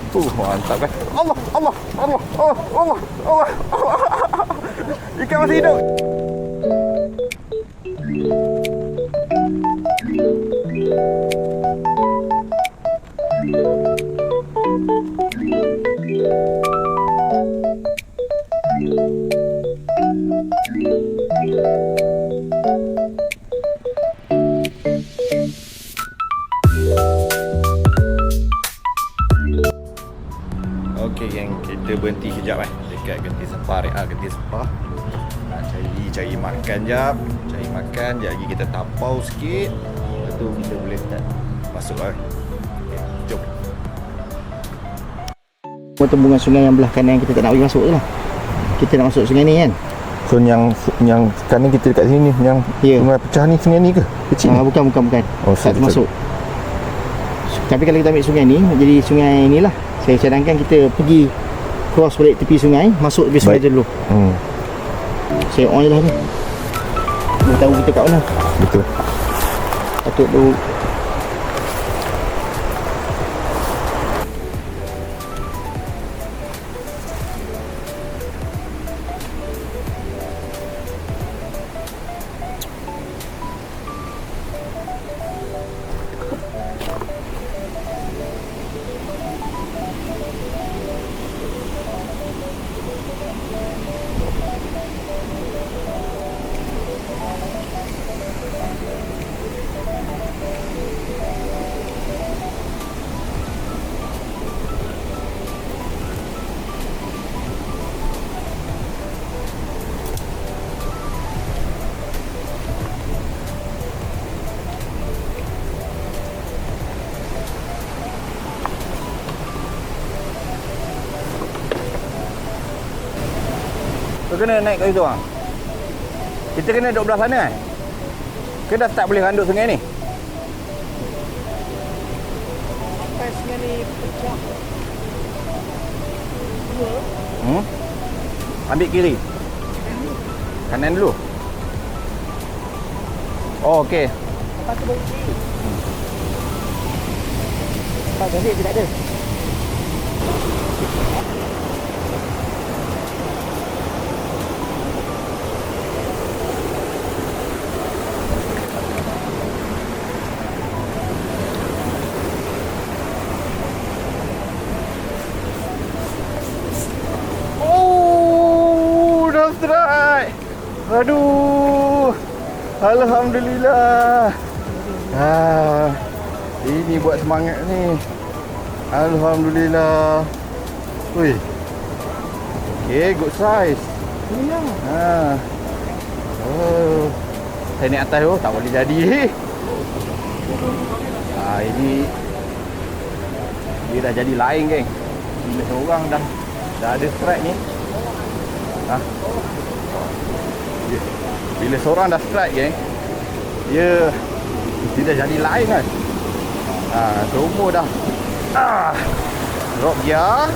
Mantap kan. Allah, Allah, Allah, Allah, Allah, Allah, Allah. Ikan masih hidup. Okey geng, kita berhenti kejap dekat Genting Spa, Genting Spa. Nak cari makan jap. Cari makan, jap lagi kita tapau sikit. Lepas tu kita boleh start masuk lah. Okay, jom. Tembungan sungai yang belah kanan kita tak nak pergi masuk je lah. Kita nak masuk sungai ni kan. So yang kanan kita dekat sini, yang sungai pecah ni, sungai ni ke? Kecil ni? Bukan. Oh, tak termasuk. Tapi kalau kita ambil sungai ni, jadi sungai ni lah. Saya cadangkan kita pergi cross balik tepi sungai, masuk tepi sungai dulu. Saya on je lah ni. Dia tahu kita kat mana. Betul. Patut dulu. Kau kena naik kat situ bang. Kita kena duduk belah sana kan? Ke dah tak boleh randuk sungai ni? Sampai sungai ni pecah. Ambil kiri. Kanan dulu. Oh okey. Lepas tu baru kiri. Lepas balik dia tak ada. Strike. Aduh. Alhamdulillah. Ini buat semangat ni. Alhamdulillah. Ui. Okay, good size. Oh. Saya naik atas tu tak boleh jadi. Ini dia dah jadi lain geng. Bila seorang dah ada strike ni. Bila seorang dah strike geng, dia dah jadi lain kan. Semua dah drop gear.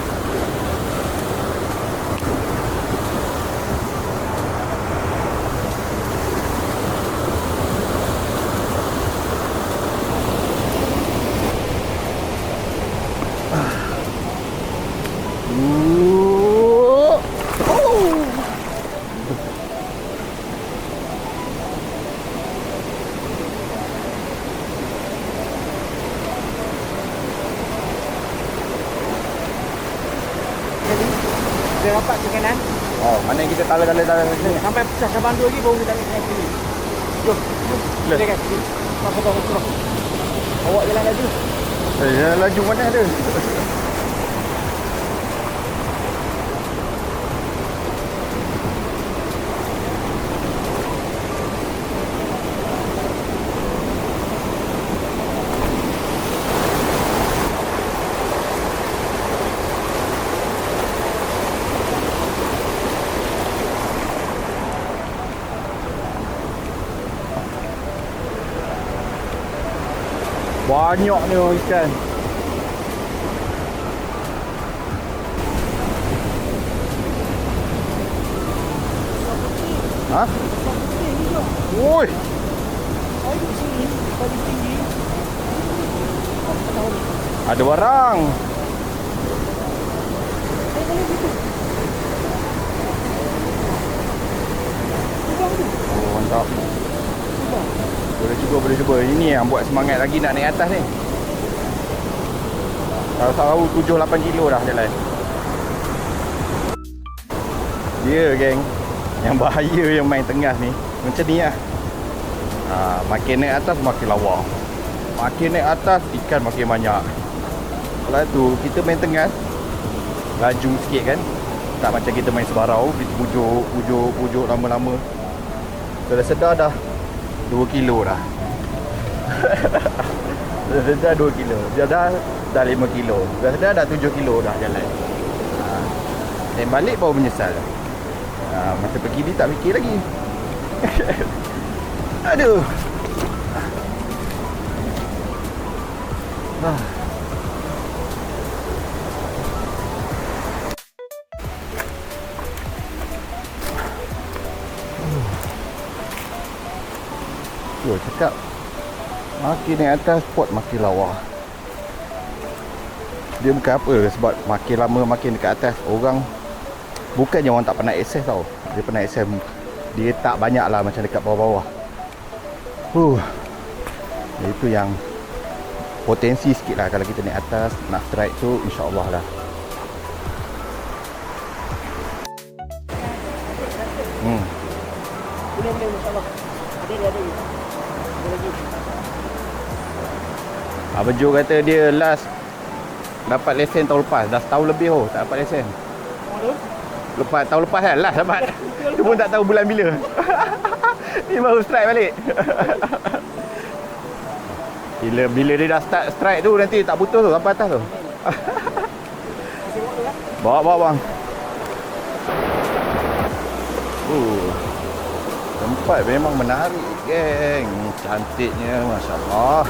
Dia rapat ke kanan. Oh, mana kita tala sini. Sampai pecah cabang tu lagi baru kita tarik kanan kiri. Jom. Kita kan. Masuk terus. Awak jalan laju. Jalan laju mana ada? Banyak ni ikan. Ha? Woi. Ada barang. Cuba. Ini yang buat semangat lagi nak naik atas ni. Kalau tahu 7-8 kilo dah jalan. Dia geng, yang bahaya yang main tengah ni macam ni lah. Makin naik atas makin lawa. Makin naik atas ikan makin banyak. Kalau tu kita main tengah, laju sikit kan. Tak macam kita main sebarau, kita pujuk lama-lama. Sudah sedar dah 2 kilo dah. Sudah sedar 2 kilo. Dah 5 kilo. Sudah sedar dah 7 kilo dah jalan. Balik baru menyesal. Masa pergi ni tak fikir lagi. Aduh. Yo, cakap makin naik atas spot makin lawa. Dia bukan apa, sebab makin lama makin dekat atas, orang bukannya orang tak pernah akses tau. Dia pernah akses, dia tak banyak lah macam dekat bawah-bawah. Itu yang potensi sikit lah kalau kita naik atas. Nak strike tu insyaAllah lah. Boleh insyaAllah. Ada lagi. Abang Jo kata dia last dapat lesen tahun lepas. Dah setahun lebih tak dapat lesen. Tahun lepas kan last dapat. Dia pun tak tahu bulan bila. Ni baru strike balik. Bila dia dah start strike tu nanti tak putus tu sampai atas tu. Bawa bang. Tempat memang menarik geng. Cantiknya, masya-Allah.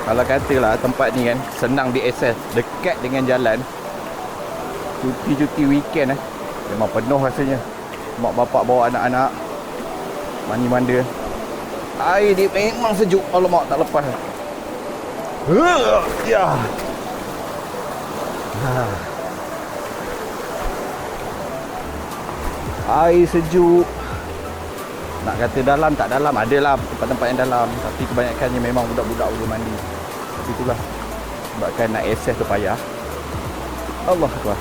Kalau katalah tempat ni kan senang diakses, dekat dengan jalan. Cuti-cuti weekend memang penuh rasanya. Mak bapak bawa anak-anak mandi-manda. Air dia memang sejuk. Alamak, tak lepas. Ya. Air sejuk. Nak kata dalam tak dalam, adalah tempat-tempat yang dalam, tapi kebanyakannya memang budak-budak boleh mandi. Tapi itulah sebabkan nak akses tu payah. Allah Akbar.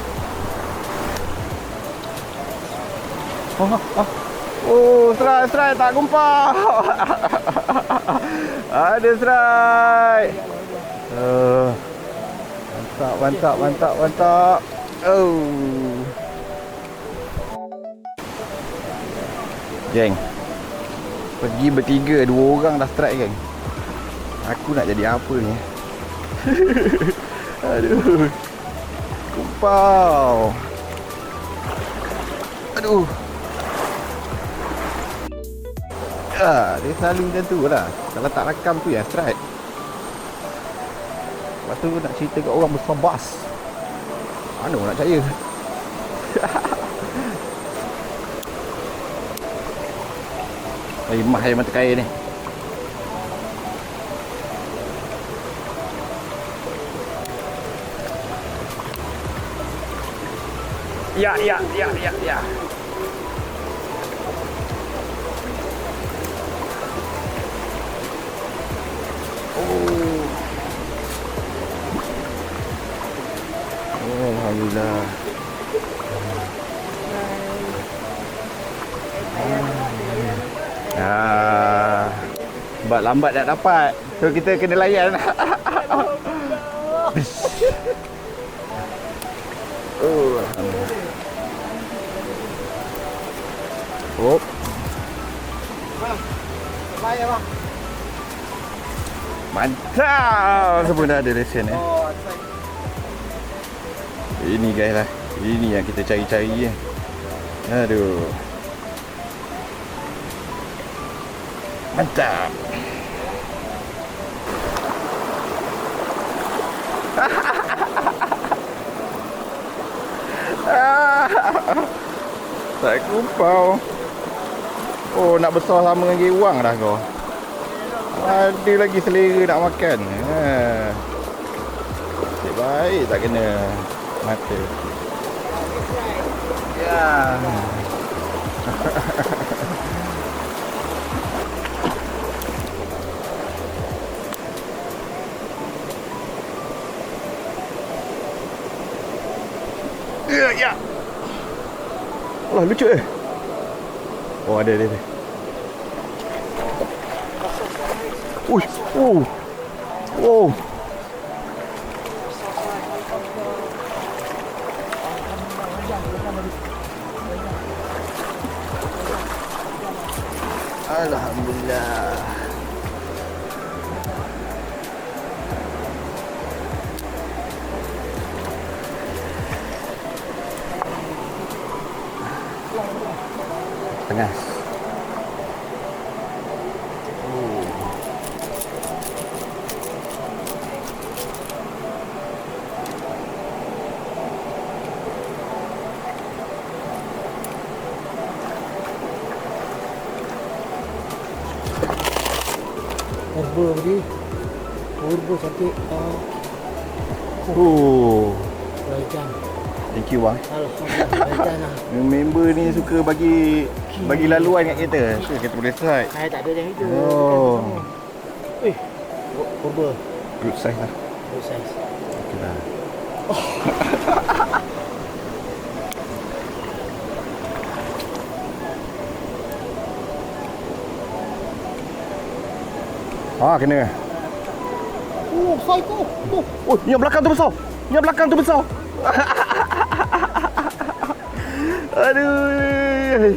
Serai tak gumpal. Ada serai. Mantap. Geng, pergi bertiga, 2 orang dah strike geng. Aku nak jadi apa ni? Aduh. Kumpau. Aduh. Dia selalu macam tu lah. Kalau tak rakam tu ya strike. Lepas tu nak cerita kat orang besar bas. Mana nak percaya? Mah air mata kain ni. Ya. Alhamdulillah. Sebab lambat nak dapat, so kita kena layan. Layan bang. Mantap. Semua dah ada lesen Ini guys lah. Ini yang kita cari-cari. Aduh. Mantap. Tak kumpau. Nak besar sama dengan gewang dah kau. Ada lagi selera nak makan. Baik tak kena mata. Ya. Ya. Allah, lucu eh. Oh, ada. Uish. Oh. Oh. Alhamdulillah. Panas. Herba tadi. Herba cantik. Raikan. Thank you bang. Alhamdulillah, raikan lah. Member ni suka bagi laluan kat kita. So kita boleh try. Saya tak ada yang itu. Oh. Herba. Good size lah. Good size. Okay lah. Kena. Size tu. Oh, yang belakang tu besar. Yang belakang tu besar. Aduh.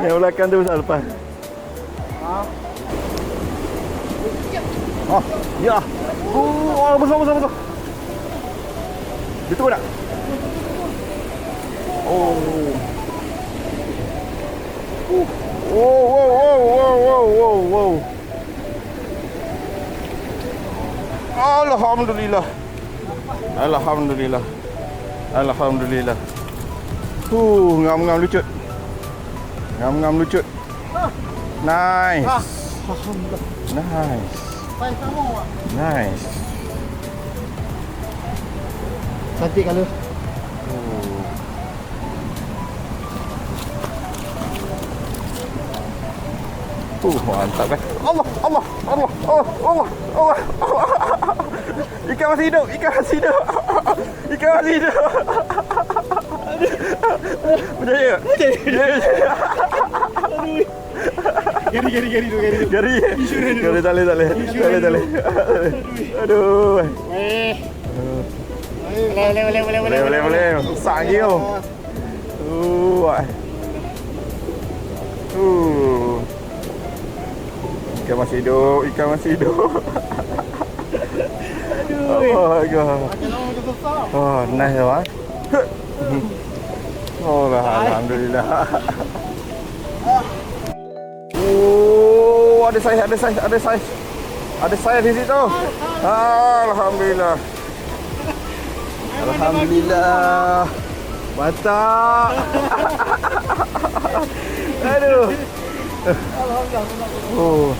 Yang belakang tu besar lepas. Ya. Oh, besar. Betul tak? Oh. Wow. Alhamdulillah. Ngam-ngam lucut. Nice. Nice. Cantik kalau. Mantap kan? Allah. Ikan masih hidup. Berjaya. Gari. Tak boleh. Aduh. Boleh. Besar lagi tu. Ikan masih hidup. Oh my god. Oh, nice lah. Oh, alhamdulillah. Oh, ada saiz di situ. Alhamdulillah. Mantap. Aduh. Oh.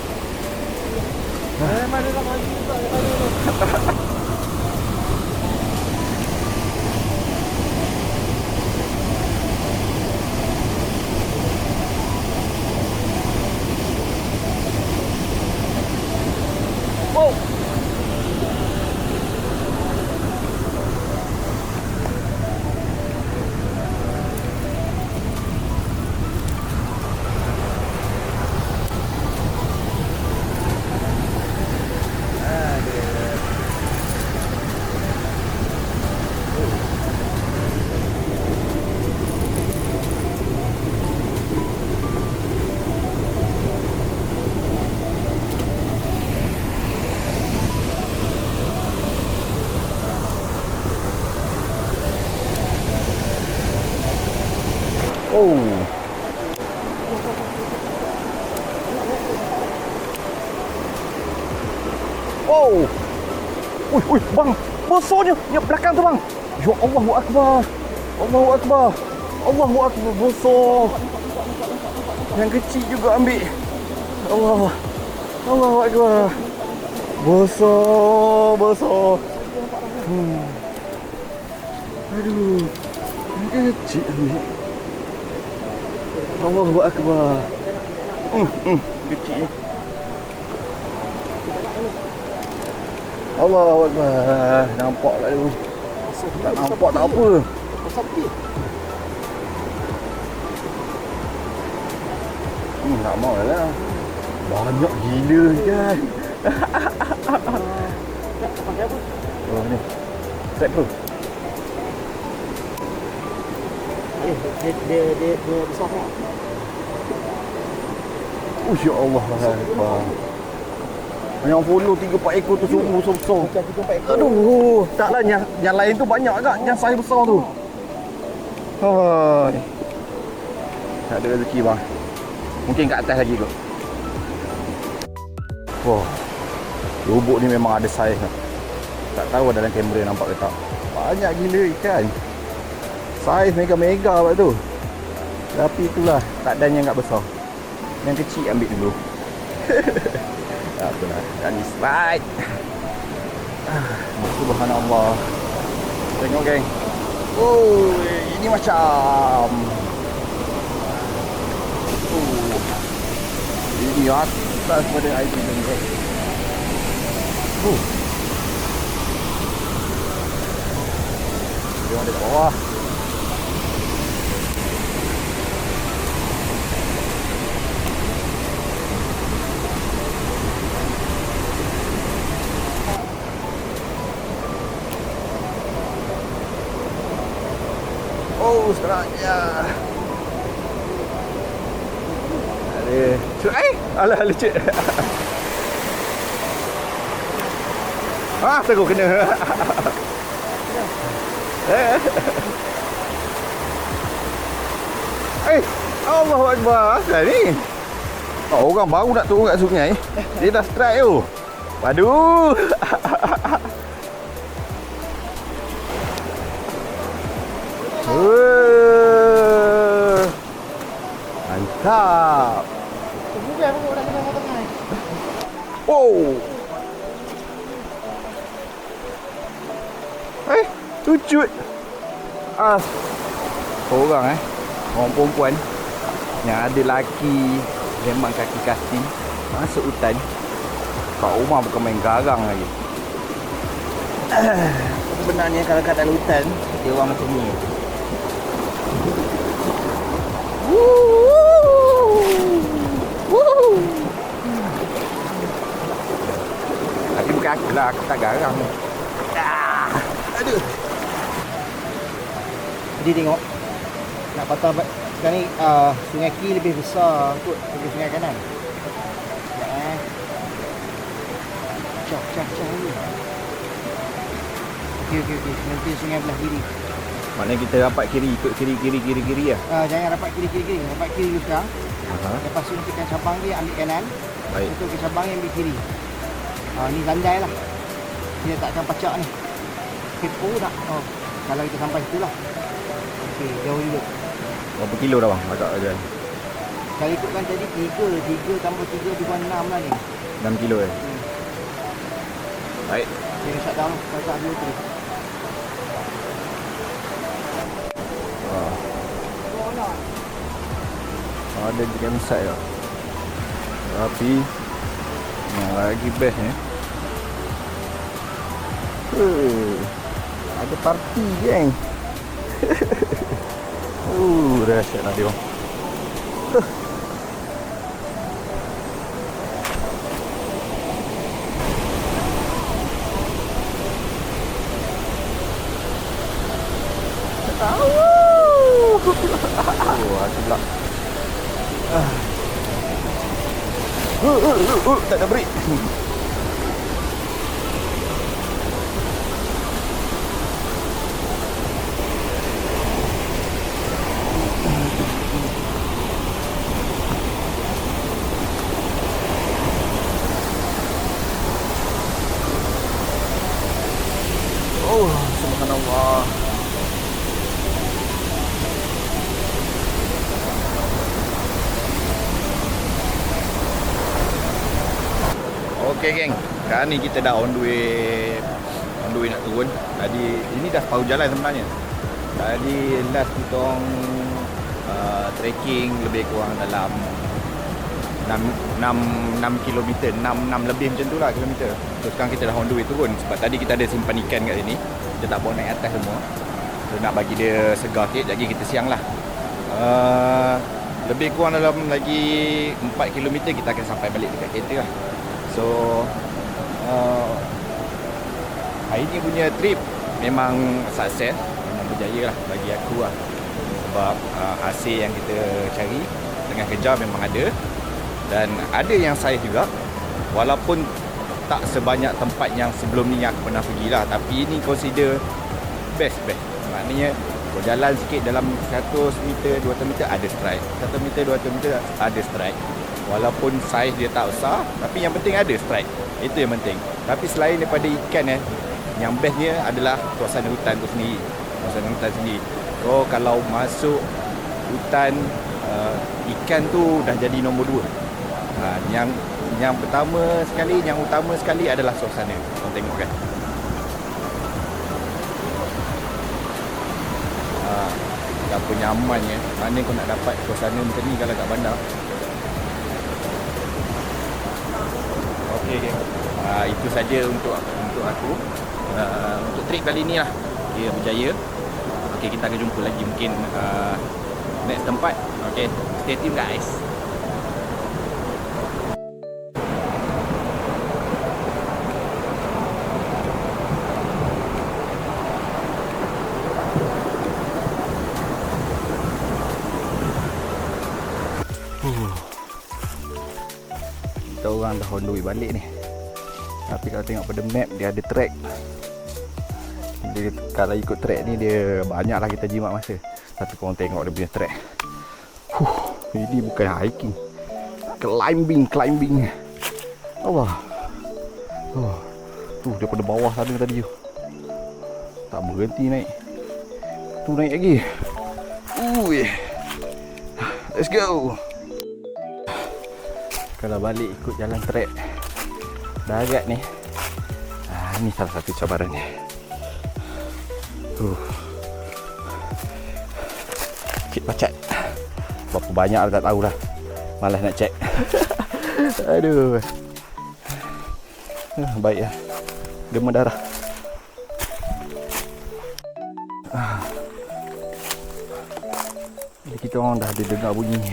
Oh. Ui, bang. Besarnya. Yang belakang tu bang. Ya Allahu Akbar. Allahu Akbar. Besar. Yang kecil juga ambil. Allahu Akbar. Besar. Aduh. Yang kecil ambil. Allahu Akbar. Kecil ni. Allahu Akbar. Nampak tak tu. Tak nampak tak apa. Tak mau lah. Banyak gila kan. Pakai apa? Oh ni. Set bro. Dia besar tak? Ya Allah. Yang follow 3-4 ekor tu semua besar-besar. Bukan 3-4 ekor. Aduh, taklah yang lain tu banyak agak. Yang saiz besar tu. Hai. Tak ada rezeki bang. Mungkin kat atas lagi kot. Wah. Lubuk ni memang ada saiz. Tak tahu dalam kamera nampak ke tak. Banyak gila ikan. Saiz mega-mega buat tu. Tapi itulah, tak ada yang agak besar. Yang kecil ambil dulu. Tak apalah, dan slide. Subhanallah. Tengok geng. Oh, ini macam ini atas pada air tu geng. Dia ada kat bawah. Oh, seraknya. Ada. Alah, lecet. Terus kena. Allahu Akbar. Asal ni. Orang baru nak turun kat sungai. Dia dah strike tu. Waduh. Mantap. Bukan aku dah kena tengah. Oh. Lucut. Orang orang perempuan yang ada laki memang kaki kasting masuk hutan. Kat rumah bukan main garang lagi. Sebenarnya kalau kat dalam hutan dia orang macam ni. Tapi bukan aku lah, aku tak garang. Aduh. Jadi tengok nak patah sekarang ni sungai Ki lebih besar kot daripada sungai kanan. Ya Cak ni. Okey. Nanti sungai belah kiri. Maknanya kita rapat kiri, ikut kiri lah. Jangan rapat kiri. Rapat kiri dulu sekarang. Lepas tu nanti kan cabang dia ambil kanan. Baik. Untuk ke cabang yang ambil kiri. Ni landai lah. Dia takkan pacak ni. Kepo tak? Kalau kita sampai situ lah. Okey, jauh dulu. Berapa kilo dah bang? Agak aja. Kalau ikutkan tadi 3 tambah 3 juga 6 lah ni. 6 kilo Baik. Dia shut down lah. Shut dulu tu. Ada di campsite lah. Tapi yang lagi best ni ada parti geng. Dahsyat lah dia. Hati pula. Tak ada break. Subhanallah. Okey geng, sekarang ni kita dah on the way nak turun. Tadi ini dah separuh jalan sebenarnya. Tadi last kita orang trekking lebih kurang dalam 6 kilometer, 6 lebih macam tu lah kilometer. So sekarang kita dah on the way turun sebab tadi kita ada simpan ikan kat sini. Kita tak bawa naik atas semua. So nak bagi dia segar sikit, jadi kita siang lah. Lebih kurang dalam lagi 4 kilometer kita akan sampai balik dekat kereta lah. So hari ni punya trip memang sukses, memang berjaya lah bagi aku lah. Sebab hasil yang kita cari tengah kejar memang ada. Dan ada yang saya juga, walaupun tak sebanyak tempat yang sebelum ni yang aku pernah pergi lah, tapi ini consider best. Maknanya kau jalan sikit dalam 100 meter, 200 meter ada strike, 100 meter, 200 meter ada strike. Walaupun saiz dia tak besar, tapi yang penting ada strike. Itu yang penting. Tapi selain daripada ikan yang bestnya adalah suasana hutan tu sendiri. So kalau masuk hutan, ikan tu dah jadi nombor 2. Yang pertama sekali, yang utama sekali adalah suasana. Kau tengok kan. Berapa nyamannya. Mana kau nak dapat suasana macam ni kalau kat bandar. Okey. Itu saja untuk aku. Untuk trip kali ni lah. Dia berjaya. Okey, kita akan jumpa lagi mungkin next tempat. Okey, stay tune guys. Kita orang dah on the way balik ni. Tapi kalau tengok pada map, dia ada track. Dia, kalau ikut track ni dia banyaklah kita jimat masa. Tapi korang tengok dia punya track. Ini bukan hiking, climbing. Allah. Tu daripada bawah sana tadi tu. Tak berhenti naik. Tu naik lagi. Let's go. Kalau balik ikut jalan trek darat ni, ni salah satu cabarannya. Sikit pacat. Berapa banyak aku tak tahulah. Malas nak cek. Aduh. Baik lah. Demam darah. Kita orang dah ada dengar bunyi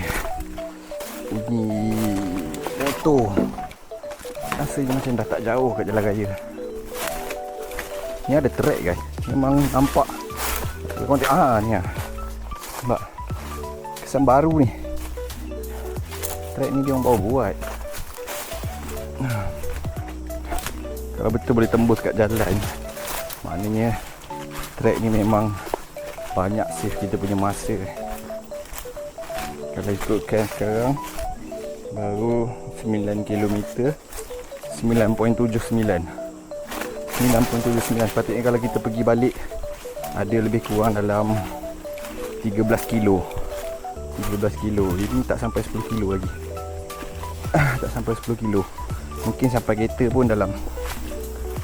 motor. Rasanya macam dah tak jauh kat jalan raya. Ni ada track guys. Memang nampak. Korang tengok ni lah. Nampak kesan baru ni. Track ni dia orang baru buat. Kalau betul boleh tembus kat jalan, maknanya track ni memang banyak save kita punya masa. Kalau ikutkan sekarang baru 9 km 9.79. Patutnya kalau kita pergi balik ada lebih kurang dalam 13 kilo. Ini tak sampai 10 kilo lagi. Tak sampai 10 kilo. Mungkin sampai kereta pun dalam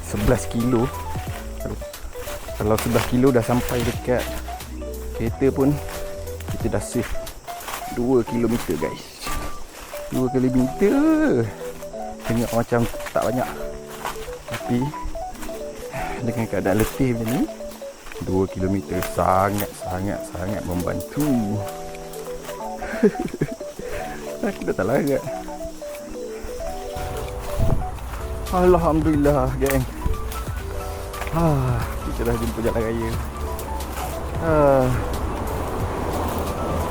11 kilo. Kalau 11 kilo dah sampai dekat kereta pun kita dah save 2 km guys. 2 km. Tengok macam tak banyak, tapi dengan keadaan letih macam ni, 2 km sangat membantu. Aku dah tak larat. Alhamdulillah geng. Kita dah jumpa jalan raya.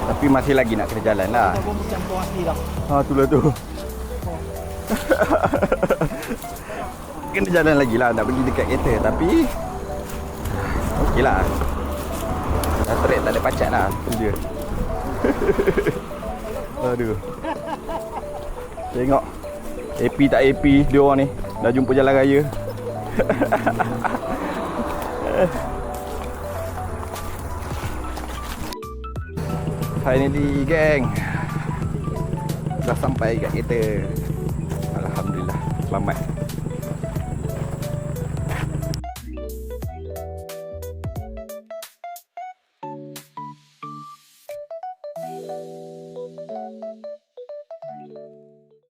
Tapi masih lagi nak kena jalan lah. Kita pun bercampur asli dah. Itulah tu. Kena jalan lagi lah nak pergi dekat kereta. Tapi okey lah. Dah trek tak ada pacat lah. Itu dia. Aduh. Tengok AP tak AP dia orang ni. Dah jumpa jalan raya. Finally geng, dah sampai kat kereta. Alhamdulillah, selamat.